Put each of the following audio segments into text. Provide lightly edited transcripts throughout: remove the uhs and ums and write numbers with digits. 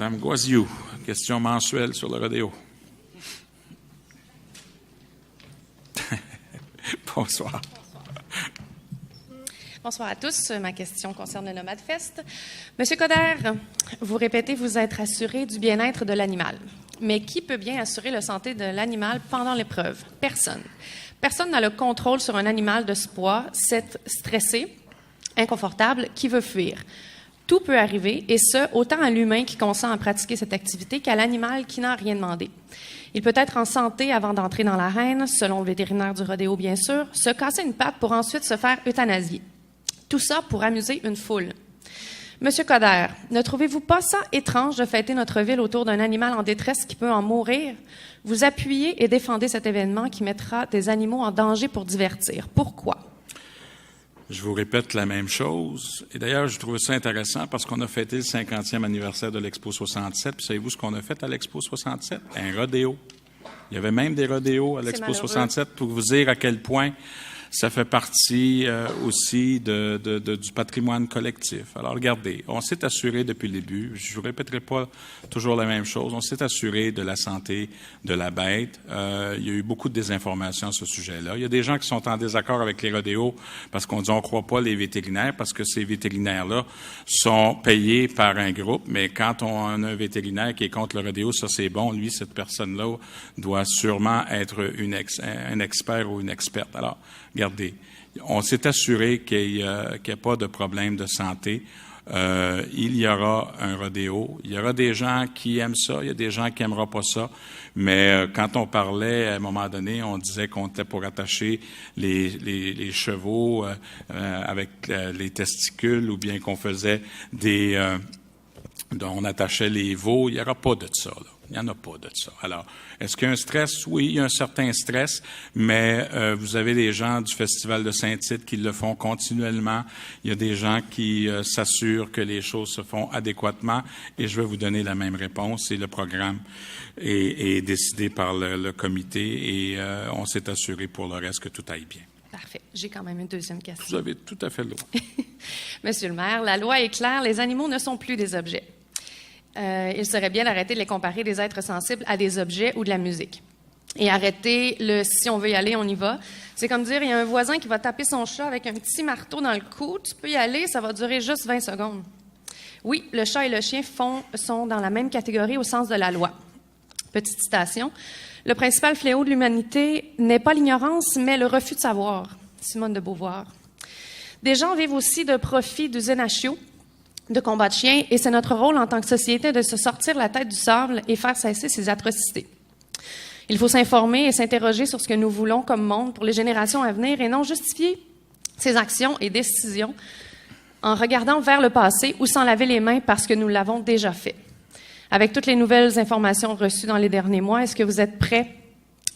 Madame Guazziou, question mensuelle sur le rodéo. Bonsoir. Bonsoir à tous. Ma question concerne le Nomad Fest. Monsieur Coderre, vous répétez vous être assuré du bien-être de l'animal. Mais qui peut bien assurer la santé de l'animal pendant l'épreuve? Personne. Personne n'a le contrôle sur un animal de ce poids, c'est stressé, inconfortable, qui veut fuir. Tout peut arriver, et ce, autant à l'humain qui consent à pratiquer cette activité qu'à l'animal qui n'a rien demandé. Il peut être en santé avant d'entrer dans l'arène, selon le vétérinaire du rodéo bien sûr, se casser une patte pour ensuite se faire euthanasier. Tout ça pour amuser une foule. Monsieur Coderre, ne trouvez-vous pas ça étrange de fêter notre ville autour d'un animal en détresse qui peut en mourir? Vous appuyez et défendez cet événement qui mettra des animaux en danger pour divertir. Pourquoi? Je vous répète la même chose. Et d'ailleurs, je trouve ça intéressant parce qu'on a fêté le 50e anniversaire de l'Expo 67. Puis savez-vous ce qu'on a fait à l'Expo 67? Un rodéo. Il y avait même des rodéos à l'Expo 67 pour vous dire à quel point ça fait partie aussi du patrimoine collectif. Alors, regardez, on s'est assuré depuis le début, je ne vous répéterai pas toujours la même chose, on s'est assuré de la santé de la bête. Il y a eu beaucoup de désinformation à ce sujet-là. Il y a des gens qui sont en désaccord avec les rodéos parce qu'on dit on ne croit pas les vétérinaires, parce que ces vétérinaires-là sont payés par un groupe, mais quand on a un vétérinaire qui est contre le rodéo, ça c'est bon, lui, cette personne-là doit sûrement être un expert ou une experte. Alors, regardez, on s'est assuré qu'il n'y a pas de problème de santé. Il y aura un rodéo. Il y aura des gens qui aiment ça, il y a des gens qui n'aimeront pas ça. Mais quand on parlait, à un moment donné, on disait qu'on était pour attacher les chevaux avec les testicules ou bien qu'on faisait on attachait les veaux. Il n'y aura pas de ça, là. Il n'y en a pas de ça. Alors, est-ce qu'il y a un stress? Oui, il y a un certain stress, mais vous avez des gens du Festival de Saint-Tite qui le font continuellement. Il y a des gens qui s'assurent que les choses se font adéquatement, et je vais vous donner la même réponse. Et le programme est décidé par le comité, et on s'est assuré pour le reste que tout aille bien. Parfait. J'ai quand même une deuxième question. Vous avez tout à fait le droit. Monsieur le maire, la loi est claire, les animaux ne sont plus des objets. Il serait bien d'arrêter de les comparer des êtres sensibles à des objets ou de la musique. Et arrêter le « si on veut y aller, on y va ». C'est comme dire, il y a un voisin qui va taper son chat avec un petit marteau dans le cou. Tu peux y aller, ça va durer juste 20 secondes. Oui, le chat et le chien sont dans la même catégorie au sens de la loi. Petite citation. Le principal fléau de l'humanité n'est pas l'ignorance, mais le refus de savoir. Simone de Beauvoir. Des gens vivent aussi de profit d'usines à chiots, de combat de chiens, et c'est notre rôle en tant que société de se sortir la tête du sable et faire cesser ces atrocités. Il faut s'informer et s'interroger sur ce que nous voulons comme monde pour les générations à venir et non justifier ces actions et décisions en regardant vers le passé ou s'en laver les mains parce que nous l'avons déjà fait. Avec toutes les nouvelles informations reçues dans les derniers mois, est-ce que vous êtes prêts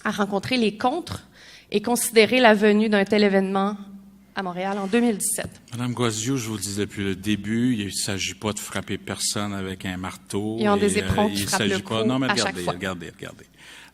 à rencontrer les contres et considérer la venue d'un tel événement à Montréal en 2017. Madame Guazziou, je vous le dis depuis le début, il ne s'agit pas de frapper personne avec un marteau. Ils ont des éperons qui frappent le cou à chaque fois. Regardez.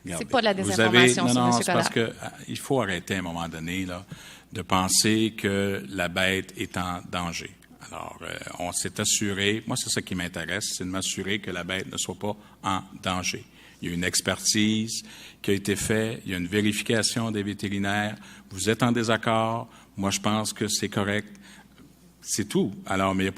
C'est pas de la désinformation, non, c'est parce que il faut arrêter à un moment donné là, de penser que la bête est en danger. Alors, on s'est assuré, moi c'est ça qui m'intéresse, c'est de m'assurer que la bête ne soit pas en danger. Il y a une expertise qui a été faite, il y a une vérification des vétérinaires. Vous êtes en désaccord, moi je pense que c'est correct. C'est tout. Alors, mais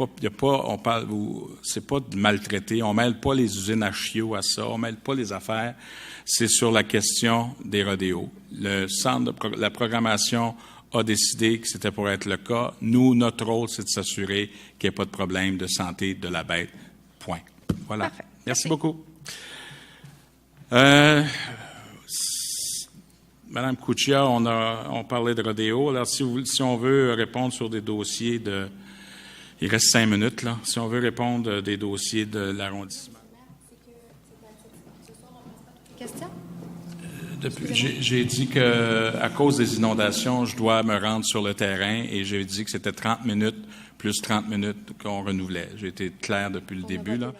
c'est pas de maltraiter. On mêle pas les usines à chiots à ça. On mêle pas les affaires. C'est sur la question des rodéos. Le centre de la programmation a décidé que c'était pour être le cas. Nous, notre rôle, c'est de s'assurer qu'il n'y ait pas de problème de santé de la bête. Point. Voilà. Parfait. Merci beaucoup. Madame Cuccia, on parlait de rodéo. Alors, si on veut répondre sur des dossiers il reste 5 minutes, là. Si on veut répondre des dossiers de l'arrondissement. Question? J'ai dit que à cause des inondations, je dois me rendre sur le terrain et j'ai dit que c'était 30 minutes plus 30 minutes qu'on renouvelait. J'ai été clair depuis le début, là.